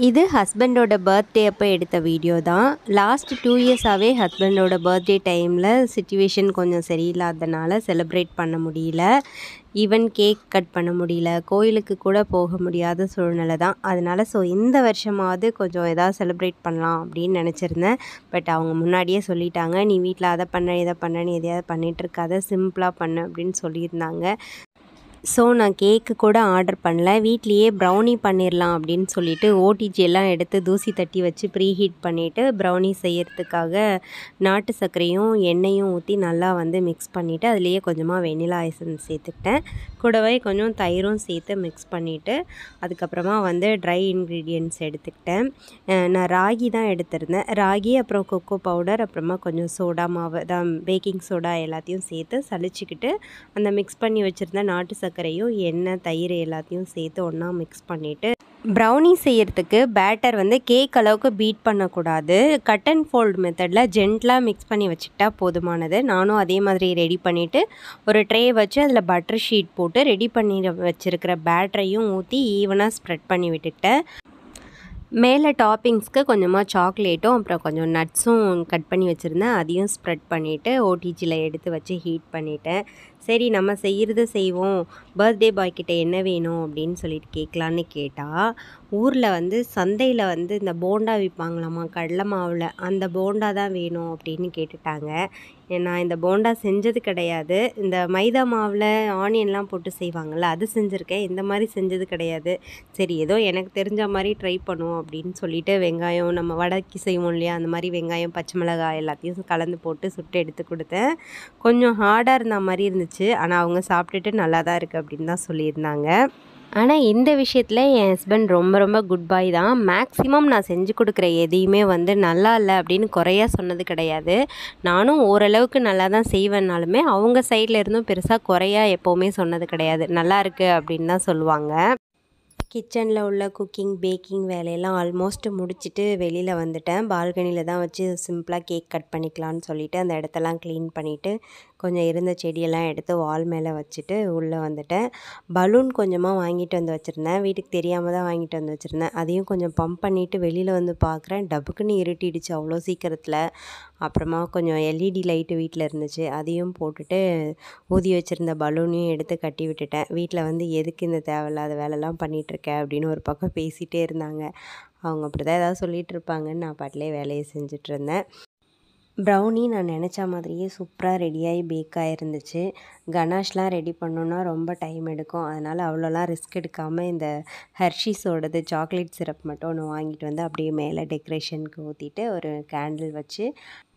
இது ஹஸ்பண்டோட பர்த்டே அப்போ எடுத்த வீடியோ தான். லாஸ்ட் 2 இயர்ஸாகவே ஹஸ்பண்டோட பர்த்டே டைமில் சிச்சுவேஷன் கொஞ்சம் சரியில்லாதனால செலிப்ரேட் பண்ண முடியல. ஈவன் கேக் கட் பண்ண முடியல, கோயிலுக்கு கூட போக முடியாத சூழ்நிலை தான். அதனால இந்த வருஷமாவது கொஞ்சம் எதாவது செலிப்ரேட் பண்ணலாம் அப்படின்னு நினச்சிருந்தேன். பட் அவங்க முன்னாடியே சொல்லிட்டாங்க, நீ வீட்டில் அதை பண்ண இதை பண்ண, நீ எதையாவது பண்ணிகிட்ருக்காத, சிம்பிளாக பண்ணு அப்படின்னு சொல்லியிருந்தாங்க. நான் கேக்கு கூட ஆர்டர் பண்ணல. வீட்லேயே ப்ரௌனி பண்ணிடலாம் அப்படின்னு சொல்லிட்டு ஓடிஜி எல்லாம் எடுத்து தூசி தட்டி வச்சு ப்ரீ ஹீட் பண்ணிவிட்டு ப்ரௌனி செய்யறதுக்காக நாட்டு சர்க்கரையும் எண்ணெயும் ஊற்றி நல்லா மிக்ஸ் பண்ணிவிட்டு அதுலேயே கொஞ்சமாக வெனிலா எசன்ஸ் சேர்த்துக்கிட்டேன். கூடவே கொஞ்சம் தயிரும் சேர்த்து மிக்ஸ் பண்ணிவிட்டு அதுக்கப்புறமா ட்ரை இன்க்ரீடியன்ட்ஸ் எடுத்துக்கிட்டேன். நான் ராகி தான் எடுத்திருந்தேன். ராகி அப்புறம் கொக்கோ பவுடர் அப்புறமா கொஞ்சம் சோடா மாவு தான், பேக்கிங் சோடா எல்லாத்தையும் சேர்த்து சலிச்சுக்கிட்டு அந்த மிக்ஸ் பண்ணி வச்சுருந்த நாட்டு சர்க்கரையும் எண்ணெய் தயிர் எல்லாத்தையும் சேர்த்து ஒன்றா மிக்ஸ் பண்ணிவிட்டு ப்ரௌனி செய்கிறதுக்கு பேட்டர் கேக் அளவுக்கு பீட் பண்ணக்கூடாது. கட் அண்ட் ஃபோல்ட் மெத்தடில் ஜென்டலாக மிக்ஸ் பண்ணி வச்சுக்கிட்டா போதுமானது. நானும் அதே மாதிரி ரெடி பண்ணிவிட்டு ஒரு ட்ரே வச்சு அதில் பட்டர் ஷீட் போட்டு ரெடி பண்ணி வச்சுருக்கிற பேட்டரையும் ஊற்றி ஈவனாக ஸ்ப்ரெட் பண்ணி விட்டுக்கிட்டேன். மேலே டாப்பிங்ஸ்க்கு கொஞ்சமாக சாக்லேட்டும் அப்புறம் கொஞ்சம் நட்ஸும் கட் பண்ணி வச்சுருந்தேன். அதையும் ஸ்ப்ரெட் பண்ணிவிட்டு ஓடிஜியில் எடுத்து வச்சு ஹீட் பண்ணிவிட்டேன். சரி நம்ம செய்கிறது செய்வோம், பர்த்டே பாய்கிட்ட என்ன வேணும் அப்படின்னு சொல்லிட்டு கேட்கலான்னு கேட்டால், ஊரில் சந்தையில் இந்த போண்டா விற்பாங்களாம்மா கடலை மாவில், அந்த போண்டா தான் வேணும் அப்படின்னு கேட்டுட்டாங்க. நான் இந்த போண்டா செஞ்சது கிடையாது. இந்த மைதா மாவில் ஆனியன்லாம் போட்டு செய்வாங்கள்ல, அது செஞ்சுருக்கேன். இந்த மாதிரி செஞ்சது கிடையாது. சரி ஏதோ எனக்கு தெரிஞ்ச மாதிரி ட்ரை பண்ணுவோம் அப்படின்னு சொல்லிட்டு வெங்காயம், நம்ம வடைக்கு செய்வோம் இல்லையா, அந்த மாதிரி வெங்காயம் பச்சை மிளகாய் எல்லாத்தையும் கலந்து போட்டு சுட்டு எடுத்து கொடுத்தேன். கொஞ்சம் ஹார்டாக இருந்த மாதிரி இருந்துச்சு. ஆனால் அவங்க சாப்பிட்டுட்டு நல்லா தான் இருக்குது அப்படின்னு தான் சொல்லியிருந்தாங்க. ஆனால் இந்த விஷயத்தில் என் ஹஸ்பண்ட் ரொம்ப ரொம்ப குட் பாய் தான். மேக்ஸிமம் நான் செஞ்சு கொடுக்குற எதையுமே நல்லா இல்லை அப்படின்னு குறையா சொன்னது கிடையாது. நானும் ஓரளவுக்கு நல்லா தான் செய்வேன்னாலுமே அவங்க சைடில் இருந்தும் பெருசாக குறையா எப்போவுமே சொன்னது கிடையாது. நல்லா இருக்குது அப்படின்னு தான் சொல்லுவாங்க. கிச்சனில் உள்ள குக்கிங் பேக்கிங் வேலையெல்லாம் ஆல்மோஸ்ட் முடிச்சுட்டு வெளியில் வந்துட்டேன். பால்கனியில் தான் வச்சு சிம்பிளாக கேக் கட் பண்ணிக்கலான்னு சொல்லிவிட்டு அந்த இடத்தெல்லாம் க்ளீன் பண்ணிவிட்டு கொஞ்சம் இருந்த செடியெல்லாம் எடுத்து வால் மேலே வச்சுட்டு உள்ளே வந்துட்டேன். பலூன் கொஞ்சமாக வாங்கிட்டு வந்து வச்சுருந்தேன். வீட்டுக்கு தெரியாமல் தான் வாங்கிட்டு வந்து வச்சுருந்தேன். அதையும் கொஞ்சம் பம்ப் பண்ணிவிட்டு வெளியில் பார்க்குறேன், டபுக்குன்னு இருட்டிடுச்சு அவ்வளோ சீக்கிரத்தில். அப்புறமா கொஞ்சம் எல்இடி லைட்டு வீட்டில் இருந்துச்சு, அதையும் போட்டுட்டு ஊதி வச்சுருந்த பலூனையும் எடுத்து கட்டி விட்டுட்டேன். வீட்டில் எதுக்கு இந்த தேவையில்லாத வேலைலாம் பண்ணிகிட்ருக்க அப்படின்னு ஒரு பக்கம் பேசிகிட்டே இருந்தாங்க. அவங்க அப்படி தான் ஏதாவது சொல்லிகிட்டு இருப்பாங்கன்னு நான் பாட்டிலே வேலையை செஞ்சிட்ருந்தேன். ப்ரௌனி நான் நினச்ச மாதிரியே சூப்பராக ரெடியாகி பேக்காக இருந்துச்சு. கனாஷ்லாம் ரெடி பண்ணோன்னா ரொம்ப டைம் எடுக்கும். அதனால் அவ்வளோலாம் ரிஸ்க் எடுக்காமல் இந்த ஹெர்ஷீஸோடது சாக்லேட் சிரப் மட்டும் ஒன்று வாங்கிட்டு அப்படியே மேலே டெக்கரேஷனுக்கு ஊற்றிட்டு ஒரு கேண்டில் வச்சு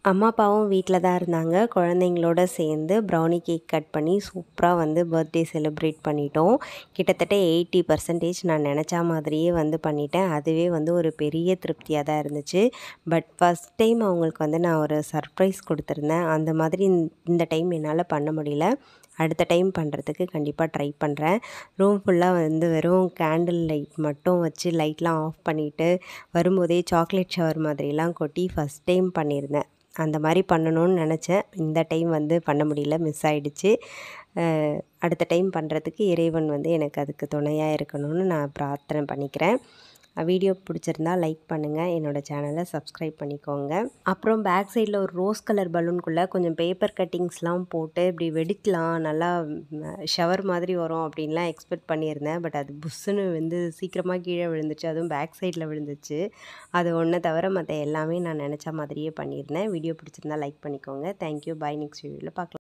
அம்மா அப்பாவும் வீட்டில் தான் இருந்தாங்க. குழந்தைங்களோட சேர்ந்து ப்ரௌனி கேக் கட் பண்ணி சூப்பராக பர்த்டே செலிப்ரேட் பண்ணிட்டோம். கிட்டத்தட்ட 80% நான் நினச்ச மாதிரியே பண்ணிட்டேன். அதுவே ஒரு பெரிய திருப்தியாக தான் இருந்துச்சு. பட் ஃபஸ்ட் டைம் அவங்களுக்கு நான் ஒரு சர்ப்ரைஸ் கொடுத்துருந்தேன். அந்த மாதிரி இந்த டைம் என்னால் பண்ண முடியல. அடுத்த டைம் பண்ணுறதுக்கு கண்டிப்பாக ட்ரை பண்ணுறேன். ரூம் ஃபுல்லாக வெறும் கேண்டில் லைட் மட்டும் வச்சு லைட்லாம் ஆஃப் பண்ணிவிட்டு வரும்போதே சாக்லேட் ஷவர் மாதிரிலாம் கொட்டி ஃபஸ்ட் டைம் பண்ணியிருந்தேன். அந்த மாதிரி பண்ணணும்னு நினச்சேன். இந்த டைம் பண்ண முடியல, மிஸ் ஆகிடுச்சு. அடுத்த டைம் பண்ணுறதுக்கு இறைவன் எனக்கு அதுக்கு துணையாக இருக்கணும்னு நான் பிரார்த்தனை பண்ணிக்கிறேன். வீடியோ பிடிச்சிருந்தா லைக் பண்ணுங்கள், என்னோடய சேனலை சப்ஸ்கிரைப் பண்ணிக்கோங்க. அப்புறம் பேக் சைடில் ஒரு ரோஸ் கலர் பலூனுக்குள்ளே கொஞ்சம் பேப்பர் கட்டிங்ஸ்லாம் போட்டு இப்படி வெடிக்கலாம், நல்லா ஷவர் மாதிரி வரும் அப்படின்லாம் எக்ஸ்பெக்ட் பண்ணியிருந்தேன். பட் அது புஷ்ஷுன்னு சீக்கிரமாக கீழே விழுந்துச்சு. அதுவும் பேக் சைடில் விழுந்துச்சு. அது ஒன்றை தவிர மற்ற எல்லாமே நான் நினச்ச மாதிரியே பண்ணியிருந்தேன். வீடியோ பிடிச்சிருந்தா லைக் பண்ணிக்கோங்க. தேங்க்யூ. பாய். நெக்ஸ்ட் வீடியோவில் பார்க்கலாம்.